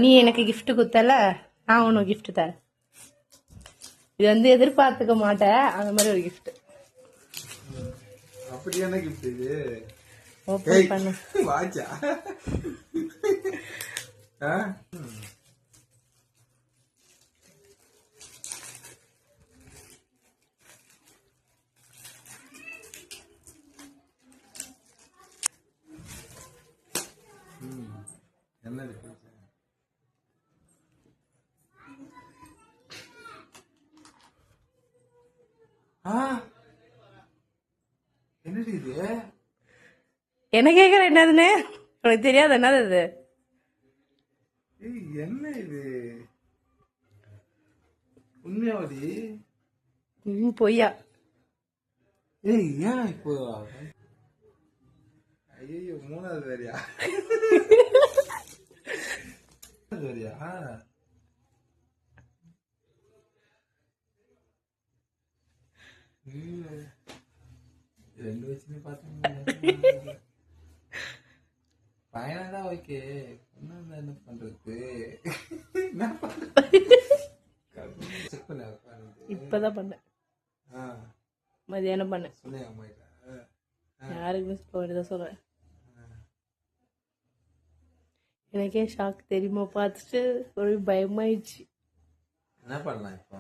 நீ எனக்கு கிஃப்ட் குத்தல, நான் உனக்கு கிஃப்ட் தரேன். இது வந்து எதிர்பார்த்துக்க மாட்டேன், அந்த மாதிரி ஒரு கிஃப்ட். அப்படி என்ன கிஃப்ட் இது? ஓபன் பண்ணு. வாச்சா? என்ன இருக்கு? என்னது இது? என்ன கேக்குற? என்னதுன்னு உனக்கு தெரியாது? என்னது இது? என்ன இது? உண்மையாவதி? பொய்யா? ஏன் இப்போ? ஐயோ, மூணாவது வேறையா? வேறையா? ரெண்டு வச்சுன்னு பார்த்தேன். பையனா ஓகே, என்ன பண்றது? இப்பதான் பண்ணேன், மதியானம் பண்ணேன். யாருக்கு மிஸ் பண்ணிதான் சொல்றேன். எனக்கே ஷாக் தெரியுமா, பார்த்துட்டு ஒரு பயமாயிடுச்சு. என்ன பண்ணலாம் இப்போ?